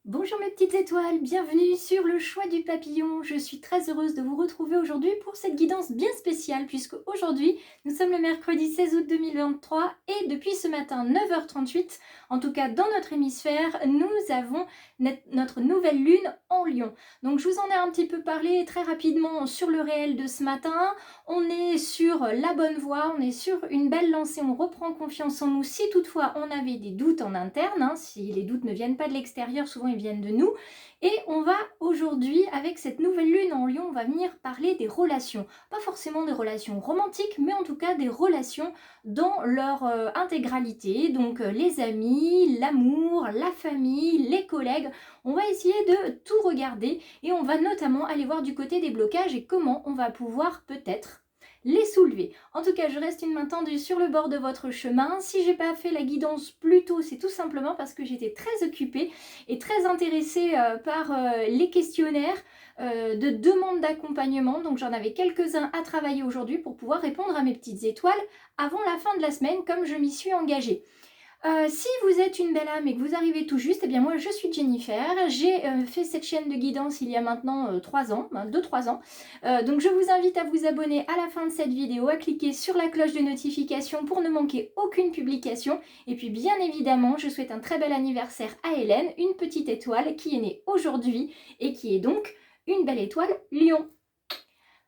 Bonjour mes petites étoiles, bienvenue sur le choix du papillon. Je suis très heureuse de vous retrouver aujourd'hui pour cette guidance bien spéciale puisque aujourd'hui nous sommes le mercredi 16 août 2023 et depuis ce matin 9h38, en tout cas dans notre hémisphère, nous avons notre nouvelle lune en Lion. Donc je vous en ai un petit peu parlé très rapidement sur le réel de ce matin. On est sur la bonne voie, on est sur une belle lancée, on reprend confiance en nous si toutefois on avait des doutes en interne, si les doutes ne viennent pas de l'extérieur, souvent ils viennent de nous. Et on va aujourd'hui, avec cette nouvelle lune en Lion, on va venir parler des relations. Pas forcément des relations romantiques, mais en tout cas des relations dans leur intégralité. Donc les amis, l'amour, la famille, les collègues. On va essayer de tout regarder et on va notamment aller voir du côté des blocages et comment on va pouvoir peut-être les soulever. En tout cas, je reste une main tendue sur le bord de votre chemin. Si j'ai pas fait la guidance plus tôt, c'est tout simplement parce que j'étais très occupée et très intéressée par les questionnaires de demande d'accompagnement. Donc j'en avais quelques-uns à travailler aujourd'hui pour pouvoir répondre à mes petites étoiles avant la fin de la semaine comme je m'y suis engagée. Si vous êtes une belle âme et que vous arrivez tout juste, eh bien moi je suis Jennifer, j'ai fait cette chaîne de guidance il y a maintenant 3 ans, 2-3 ans. Donc je vous invite à vous abonner à la fin de cette vidéo, à cliquer sur la cloche de notification pour ne manquer aucune publication. Et puis bien évidemment, je souhaite un très bel anniversaire à Hélène, une petite étoile qui est née aujourd'hui et qui est donc une belle étoile Lion.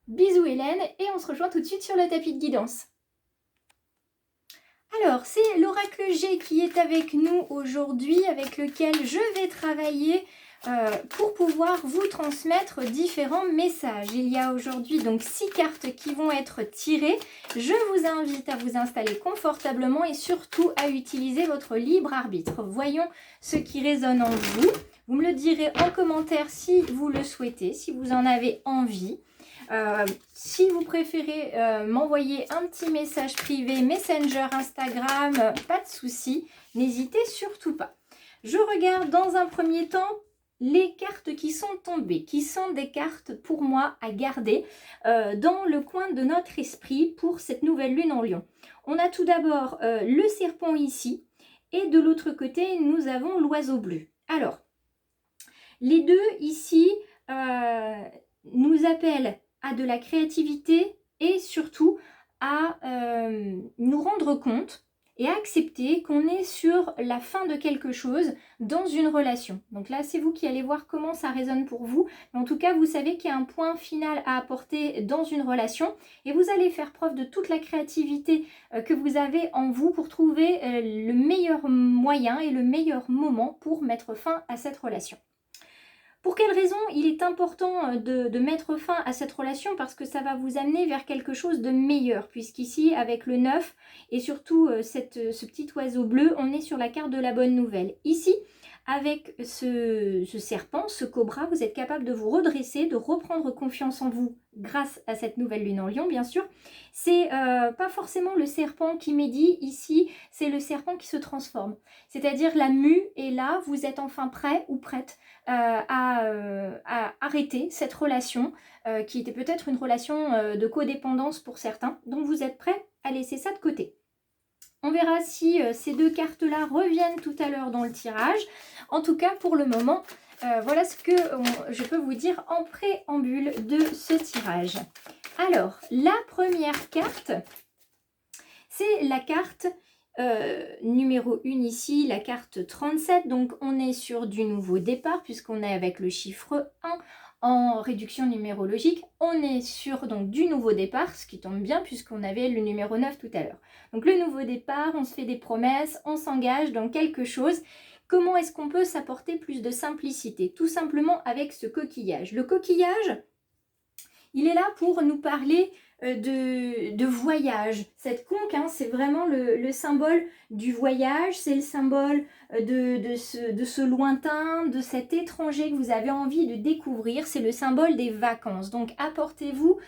Bisous Hélène et on se rejoint tout de suite sur le tapis de guidance. Alors, c'est l'oracle G qui est avec nous aujourd'hui, avec lequel je vais travailler pour pouvoir vous transmettre différents messages. Il y a aujourd'hui donc 6 cartes qui vont être tirées. Je vous invite à vous installer confortablement et surtout à utiliser votre libre arbitre. Voyons ce qui résonne en vous. Vous me le direz en commentaire si vous le souhaitez, si vous en avez envie. Si vous préférez m'envoyer un petit message privé, Messenger, Instagram, pas de souci, n'hésitez surtout pas. Je regarde dans un premier temps les cartes qui sont tombées, qui sont des cartes pour moi à garder dans le coin de notre esprit pour cette nouvelle lune en Lion. On a tout d'abord le serpent ici et de l'autre côté nous avons l'oiseau bleu. Alors, les deux ici nous appellent à de la créativité et surtout à nous rendre compte et à accepter qu'on est sur la fin de quelque chose dans une relation. Donc là, c'est vous qui allez voir comment ça résonne pour vous. Mais en tout cas, vous savez qu'il y a un point final à apporter dans une relation et vous allez faire preuve de toute la créativité que vous avez en vous pour trouver le meilleur moyen et le meilleur moment pour mettre fin à cette relation. Pour quelle raison il est important de mettre fin à cette relation? Parce que ça va vous amener vers quelque chose de meilleur, puisqu'ici, avec le 9 et surtout ce petit oiseau bleu, on est sur la carte de la bonne nouvelle. Ici, avec ce serpent, ce cobra, vous êtes capable de vous redresser, de reprendre confiance en vous grâce à cette nouvelle lune en Lion, bien sûr. C'est pas forcément le serpent qui médit ici, c'est le serpent qui se transforme. C'est-à-dire la mue est là, vous êtes enfin prêt ou prête à arrêter cette relation qui était peut-être une relation de codépendance pour certains. Donc vous êtes prêt à laisser ça de côté. On verra si ces deux cartes-là reviennent tout à l'heure dans le tirage. En tout cas, pour le moment, voilà ce que je peux vous dire en préambule de ce tirage. Alors, la première carte, c'est la carte numéro 1 ici, la carte 37. Donc, on est sur du nouveau départ puisqu'on est avec le chiffre 1 en réduction numérologique. On est sur donc du nouveau départ, ce qui tombe bien puisqu'on avait le numéro 9 tout à l'heure. Donc, le nouveau départ, on se fait des promesses, on s'engage dans quelque chose. Comment est-ce qu'on peut s'apporter plus de simplicité? Tout simplement avec ce coquillage. Le coquillage, il est là pour nous parler de voyage. Cette conque, c'est vraiment le symbole du voyage, c'est le symbole de ce lointain, de cet étranger que vous avez envie de découvrir, c'est le symbole des vacances. Donc apportez-vous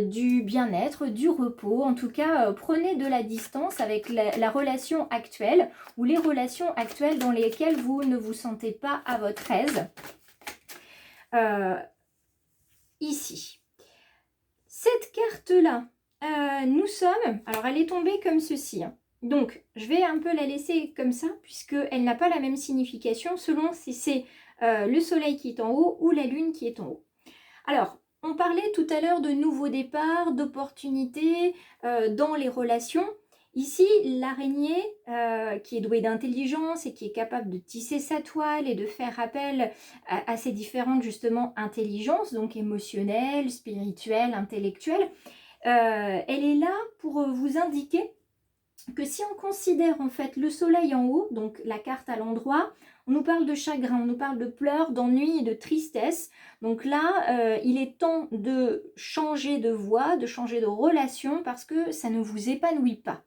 du bien-être, du repos, en tout cas prenez de la distance avec la relation actuelle ou les relations actuelles dans lesquelles vous ne vous sentez pas à votre aise. Ici. Cette carte-là, nous sommes... Alors, elle est tombée comme ceci. Donc, je vais un peu la laisser comme ça, puisqu'elle n'a pas la même signification selon si c'est le soleil qui est en haut ou la lune qui est en haut. Alors, on parlait tout à l'heure de nouveaux départs, d'opportunités dans les relations. Ici, l'araignée, qui est douée d'intelligence et qui est capable de tisser sa toile et de faire appel à ces différentes, justement, intelligences, donc émotionnelles, spirituelles, intellectuelles, elle est là pour vous indiquer que si on considère en fait le soleil en haut, donc la carte à l'endroit, on nous parle de chagrin, on nous parle de pleurs, d'ennui et de tristesse. Donc là, il est temps de changer de voie, de changer de relation parce que ça ne vous épanouit pas.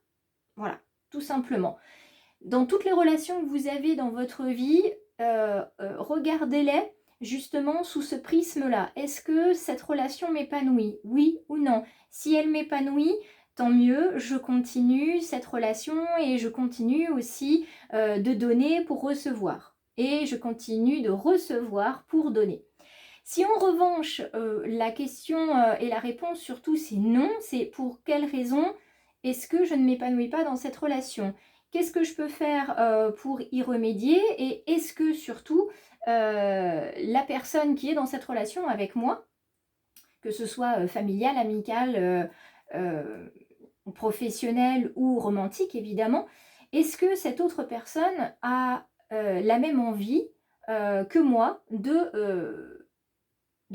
Voilà, tout simplement. Dans toutes les relations que vous avez dans votre vie, regardez-les justement sous ce prisme-là. Est-ce que cette relation m'épanouit? Oui ou non? Si elle m'épanouit, tant mieux, je continue cette relation et je continue aussi de donner pour recevoir. Et je continue de recevoir pour donner. Si en revanche, la question et la réponse surtout c'est non, c'est pour quelle raison est-ce que je ne m'épanouis pas dans cette relation? Qu'est-ce que je peux faire pour y remédier? Et est-ce que surtout la personne qui est dans cette relation avec moi, que ce soit familiale, amicale, professionnelle ou romantique évidemment, est-ce que cette autre personne a la même envie que moi de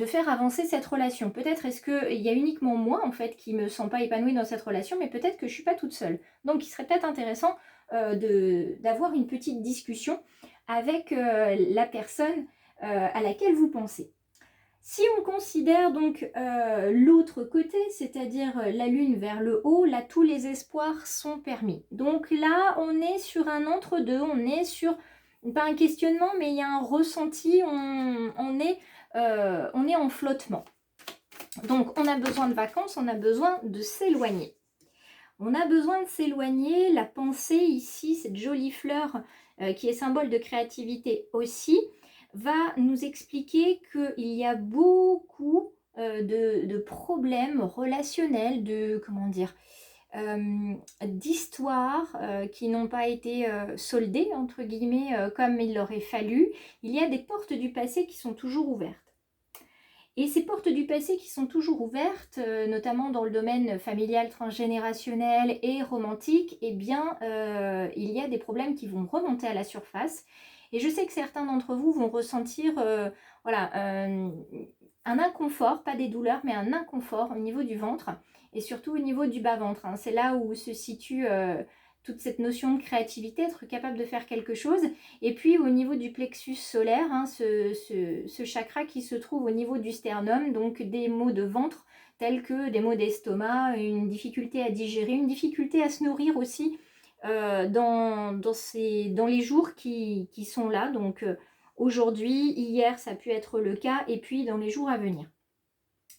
faire avancer cette relation? Peut-être est-ce qu'il y a uniquement moi en fait qui me sens pas épanouie dans cette relation, mais peut-être que je suis pas toute seule. Donc il serait peut-être intéressant d'avoir une petite discussion avec la personne à laquelle vous pensez. Si on considère donc l'autre côté, c'est-à-dire la lune vers le haut, là tous les espoirs sont permis. Donc là on est sur un entre-deux, on est sur, pas un questionnement, mais il y a un ressenti, on est en flottement. Donc on a besoin de vacances, on a besoin de s'éloigner. On a besoin de s'éloigner, la pensée ici, cette jolie fleur qui est symbole de créativité aussi, va nous expliquer qu'il y a beaucoup de problèmes relationnels, d'histoires qui n'ont pas été soldées, entre guillemets, comme il aurait fallu. Il y a des portes du passé qui sont toujours ouvertes. Et ces portes du passé qui sont toujours ouvertes, notamment dans le domaine familial, transgénérationnel et romantique, eh bien, il y a des problèmes qui vont remonter à la surface. Et je sais que certains d'entre vous vont ressentir un inconfort, pas des douleurs, mais un inconfort au niveau du ventre et surtout au niveau du bas-ventre. Hein. C'est là où se situe toute cette notion de créativité, être capable de faire quelque chose. Et puis au niveau du plexus solaire, hein, ce chakra qui se trouve au niveau du sternum, donc des maux de ventre tels que des maux d'estomac, une difficulté à digérer, une difficulté à se nourrir aussi dans les jours qui sont là. Donc aujourd'hui, hier, ça a pu être le cas, et puis dans les jours à venir.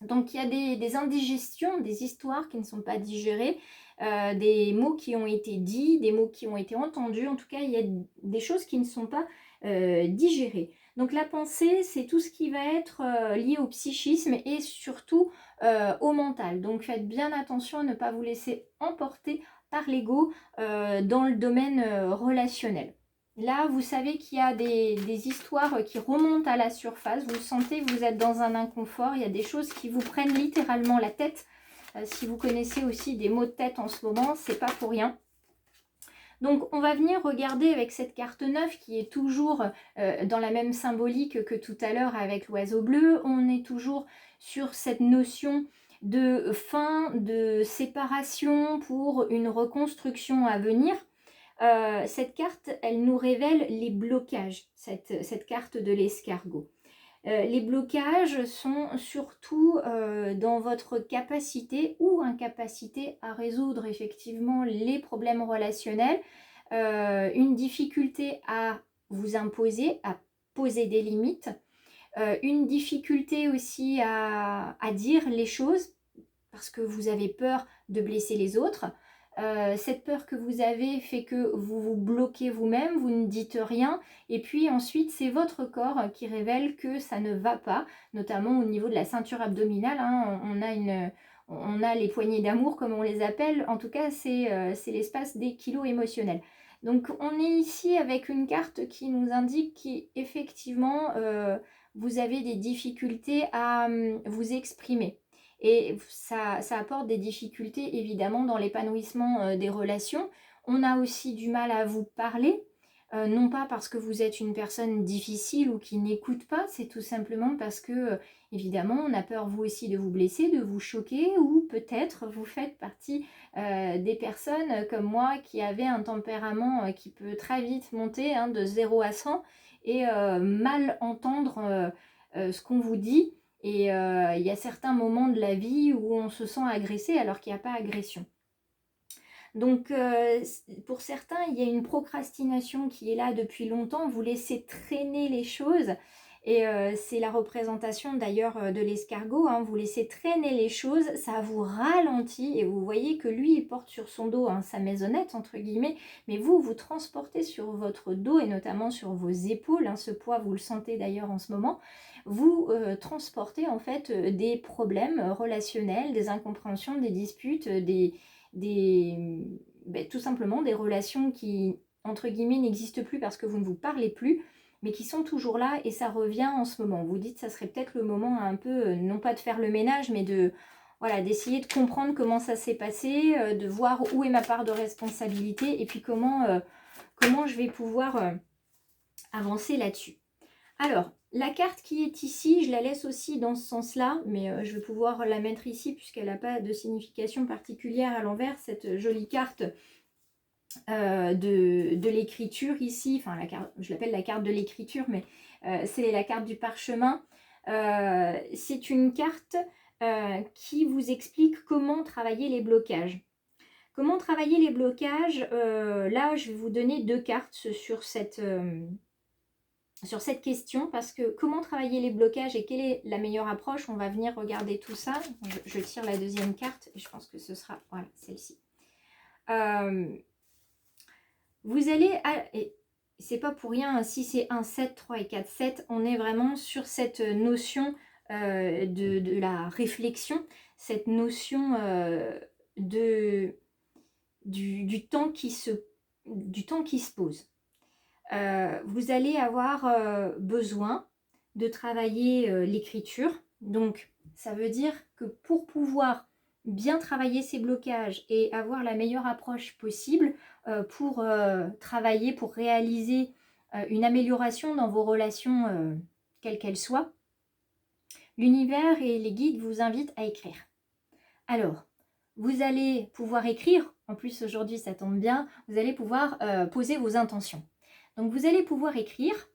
Donc il y a des indigestions, des histoires qui ne sont pas digérées, des mots qui ont été dits, des mots qui ont été entendus. En tout cas, il y a des choses qui ne sont pas digérées. Donc la pensée, c'est tout ce qui va être lié au psychisme et surtout au mental. Donc faites bien attention à ne pas vous laisser emporter par l'ego dans le domaine relationnel. Là, vous savez qu'il y a des histoires qui remontent à la surface. Vous sentez que vous êtes dans un inconfort. Il y a des choses qui vous prennent littéralement la tête. Si vous connaissez aussi des maux de tête en ce moment, c'est pas pour rien. Donc, on va venir regarder avec cette carte 9 qui est toujours dans la même symbolique que tout à l'heure avec l'oiseau bleu. On est toujours sur cette notion de fin, de séparation pour une reconstruction à venir. Cette carte, elle nous révèle les blocages, cette carte de l'escargot. Les blocages sont surtout dans votre capacité ou incapacité à résoudre effectivement les problèmes relationnels, une difficulté à vous imposer, à poser des limites, une difficulté aussi à dire les choses parce que vous avez peur de blesser les autres. Cette peur que vous avez fait que vous vous bloquez vous-même, vous ne dites rien, et puis ensuite c'est votre corps qui révèle que ça ne va pas, notamment au niveau de la ceinture abdominale, hein, on a les poignées d'amour comme on les appelle, en tout cas c'est l'espace des kilos émotionnels. Donc on est ici avec une carte qui nous indique qu'effectivement vous avez des difficultés à vous exprimer. Et ça apporte des difficultés évidemment dans l'épanouissement des relations. On a aussi du mal à vous parler. Non pas parce que vous êtes une personne difficile ou qui n'écoute pas, c'est tout simplement parce que, évidemment, on a peur vous aussi de vous blesser, de vous choquer, ou peut-être vous faites partie des personnes comme moi qui avaient un tempérament qui peut très vite monter de 0 à 100 et mal entendre ce qu'on vous dit. Et il y a certains moments de la vie où on se sent agressé alors qu'il n'y a pas agression. Donc pour certains, il y a une procrastination qui est là depuis longtemps, vous laissez traîner les choses et c'est la représentation d'ailleurs de l'escargot, vous laissez traîner les choses, ça vous ralentit et vous voyez que lui il porte sur son dos sa maisonnette entre guillemets, mais vous transportez sur votre dos et notamment sur vos épaules, ce poids vous le sentez d'ailleurs en ce moment, vous transportez en fait des problèmes relationnels, des incompréhensions, des disputes, tout simplement des relations qui, entre guillemets, n'existent plus parce que vous ne vous parlez plus, mais qui sont toujours là et ça revient en ce moment. Vous dites, ça serait peut-être le moment un peu, non pas de faire le ménage, mais d'essayer de comprendre comment ça s'est passé, de voir où est ma part de responsabilité et puis comment je vais pouvoir avancer là-dessus. Alors, la carte qui est ici, je la laisse aussi dans ce sens-là, mais je vais pouvoir la mettre ici puisqu'elle n'a pas de signification particulière à l'envers, cette jolie carte de l'écriture ici, enfin je l'appelle la carte de l'écriture, mais c'est la carte du parchemin. C'est une carte qui vous explique comment travailler les blocages. Comment travailler les blocages, là je vais vous donner 2 cartes sur cette question, parce que comment travailler les blocages et quelle est la meilleure approche, on va venir regarder tout ça. Je tire la deuxième carte et je pense que ce sera, voilà, celle-ci. Vous allez, et c'est pas pour rien, si c'est 1, 7, 3 et 4, 7, on est vraiment sur cette notion de la réflexion, cette notion du temps qui se pose. Vous allez avoir besoin de travailler l'écriture. Donc, ça veut dire que pour pouvoir bien travailler ces blocages et avoir la meilleure approche possible pour travailler, pour réaliser une amélioration dans vos relations, quelles qu'elles soient, l'univers et les guides vous invitent à écrire. Alors, vous allez pouvoir écrire, en plus aujourd'hui ça tombe bien, vous allez pouvoir poser vos intentions. Donc vous allez pouvoir écrire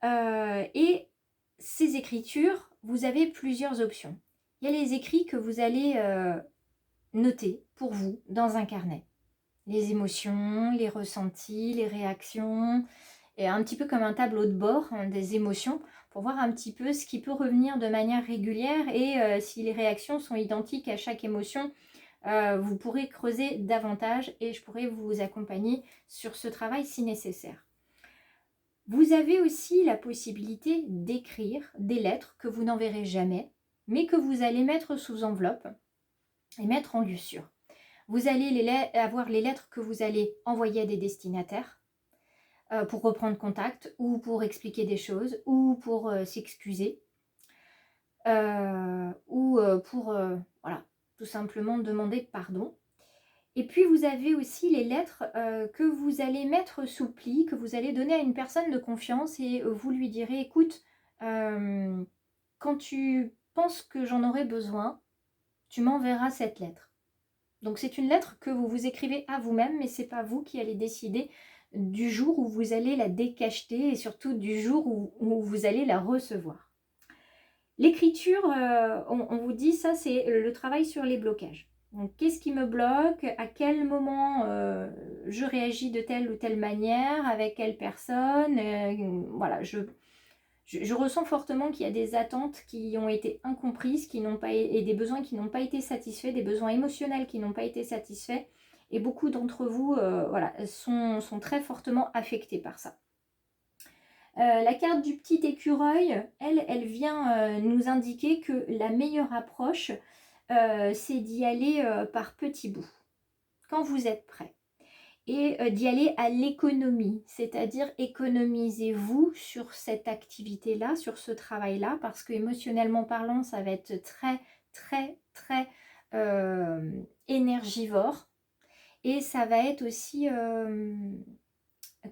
et ces écritures, vous avez plusieurs options. Il y a les écrits que vous allez noter pour vous dans un carnet. Les émotions, les ressentis, les réactions, et un petit peu comme un tableau de bord des émotions pour voir un petit peu ce qui peut revenir de manière régulière et si les réactions sont identiques à chaque émotion, vous pourrez creuser davantage et je pourrai vous accompagner sur ce travail si nécessaire. Vous avez aussi la possibilité d'écrire des lettres que vous n'enverrez jamais, mais que vous allez mettre sous enveloppe et mettre en lieu sûr. Vous allez avoir les lettres que vous allez envoyer à des destinataires pour reprendre contact ou pour expliquer des choses ou pour s'excuser ou pour voilà, tout simplement demander pardon. Et puis vous avez aussi les lettres que vous allez mettre sous pli, que vous allez donner à une personne de confiance et vous lui direz, écoute, quand tu penses que j'en aurai besoin, tu m'enverras cette lettre. Donc c'est une lettre que vous vous écrivez à vous-même, mais ce n'est pas vous qui allez décider du jour où vous allez la décacheter et surtout du jour où vous allez la recevoir. L'écriture, on vous dit, ça c'est le travail sur les blocages. Donc, qu'est-ce qui me bloque? À quel moment je réagis de telle ou telle manière? Avec quelle personne? Voilà, je ressens fortement qu'il y a des attentes qui ont été incomprises et des besoins qui n'ont pas été satisfaits, des besoins émotionnels qui n'ont pas été satisfaits. Et beaucoup d'entre vous voilà, sont très fortement affectés par ça. La carte du petit écureuil, elle vient nous indiquer que la meilleure approche, c'est d'y aller par petits bouts, quand vous êtes prêt. Et d'y aller à l'économie, c'est-à-dire économisez-vous sur cette activité-là, sur ce travail-là, parce que émotionnellement parlant, ça va être très, très, très énergivore. Et ça va être aussi,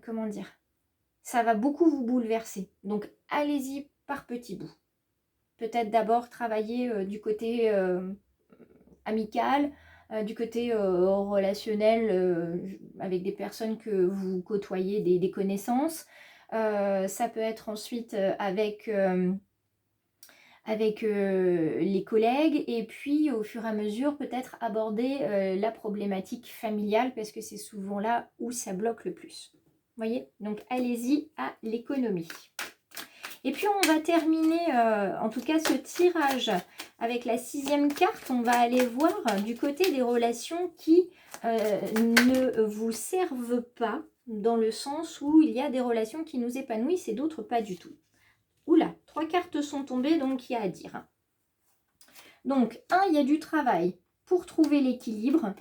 comment dire, ça va beaucoup vous bouleverser. Donc allez-y par petits bouts. Peut-être d'abord travailler du côté amical, du côté relationnel avec des personnes que vous côtoyez, des connaissances. Ça peut être ensuite avec les collègues et puis au fur et à mesure peut-être aborder la problématique familiale parce que c'est souvent là où ça bloque le plus. Vous voyez? Donc allez-y à l'économie. Et puis on va terminer en tout cas ce tirage avec la 6e carte. On va aller voir du côté des relations qui ne vous servent pas, dans le sens où il y a des relations qui nous épanouissent et d'autres pas du tout. Oula, 3 cartes sont tombées, donc il y a à dire. Donc, il y a du travail pour trouver l'équilibre.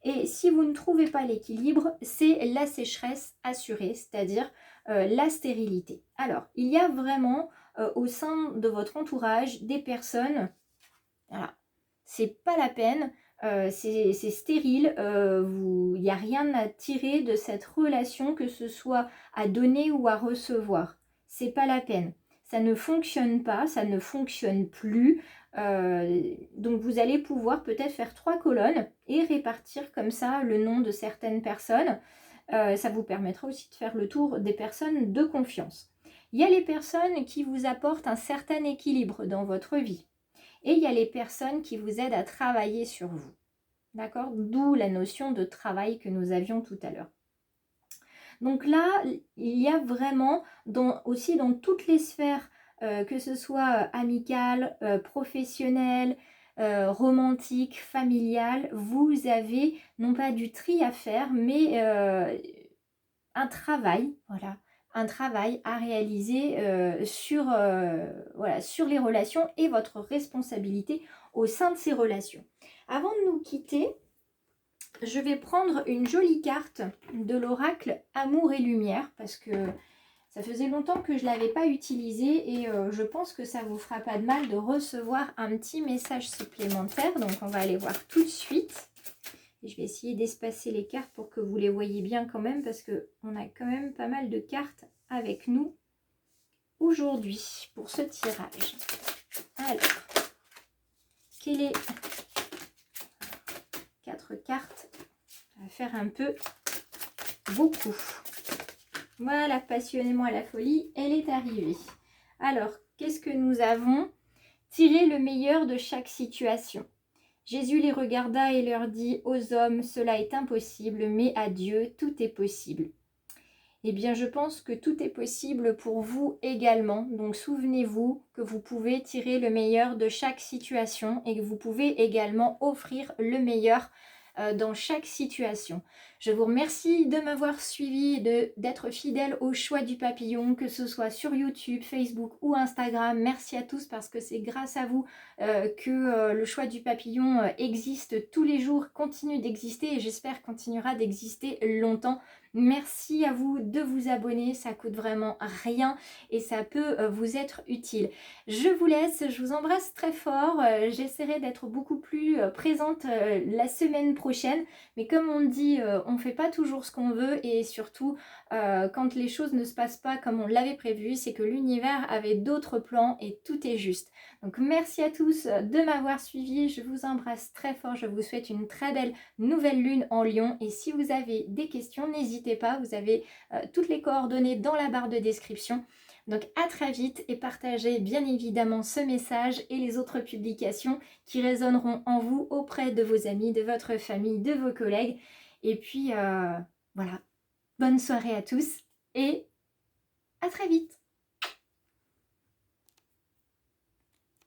Et si vous ne trouvez pas l'équilibre, c'est la sécheresse assurée, c'est-à-dire la stérilité. Alors, il y a vraiment au sein de votre entourage des personnes, voilà, c'est pas la peine, c'est stérile, il n'y a rien à tirer de cette relation, que ce soit à donner ou à recevoir. C'est pas la peine. Ça ne fonctionne pas, ça ne fonctionne plus. Donc vous allez pouvoir peut-être faire 3 colonnes et répartir comme ça le nom de certaines personnes. Ça vous permettra aussi de faire le tour des personnes de confiance. Il y a les personnes qui vous apportent un certain équilibre dans votre vie. Et il y a les personnes qui vous aident à travailler sur vous. D'accord? D'où la notion de travail que nous avions tout à l'heure. Donc là, il y a vraiment aussi dans toutes les sphères, que ce soit amicale, professionnelle, romantique, familiale, vous avez non pas du tri à faire, mais un travail, voilà, un travail à réaliser sur les relations et votre responsabilité au sein de ces relations. Avant de nous quitter, je vais prendre une jolie carte de l'oracle Amour et Lumière parce que ça faisait longtemps que je ne l'avais pas utilisée et je pense que ça ne vous fera pas de mal de recevoir un petit message supplémentaire. Donc on va aller voir tout de suite. Et je vais essayer d'espacer les cartes pour que vous les voyez bien quand même parce qu'on a quand même pas mal de cartes avec nous aujourd'hui pour ce tirage. Alors, quelle est 4 cartes? Ça va faire un peu beaucoup. Voilà, passionnément à la folie, elle est arrivée. Alors, qu'est-ce que nous avons? Tirer le meilleur de chaque situation. Jésus les regarda et leur dit: aux hommes, cela est impossible, mais à Dieu, tout est possible. Eh bien, je pense que tout est possible pour vous également. Donc, souvenez-vous que vous pouvez tirer le meilleur de chaque situation et que vous pouvez également offrir le meilleur dans chaque situation. Je vous remercie de m'avoir suivi et d'être fidèle au choix du papillon, que ce soit sur YouTube, Facebook ou Instagram. Merci à tous parce que c'est grâce à vous que le choix du papillon existe tous les jours, continue d'exister et j'espère continuera d'exister longtemps. Merci à vous de vous abonner, ça coûte vraiment rien et ça peut vous être utile. Je vous laisse, je vous embrasse très fort, j'essaierai d'être beaucoup plus présente la semaine prochaine, mais comme on dit, on ne fait pas toujours ce qu'on veut et surtout quand les choses ne se passent pas comme on l'avait prévu, c'est que l'univers avait d'autres plans et tout est juste. Donc merci à tous de m'avoir suivi, je vous embrasse très fort, je vous souhaite une très belle nouvelle lune en Lion et si vous avez des questions, n'hésitez pas, vous avez toutes les coordonnées dans la barre de description. Donc à très vite et partagez bien évidemment ce message et les autres publications qui résonneront en vous auprès de vos amis, de votre famille, de vos collègues. Et puis voilà, bonne soirée à tous et à très vite.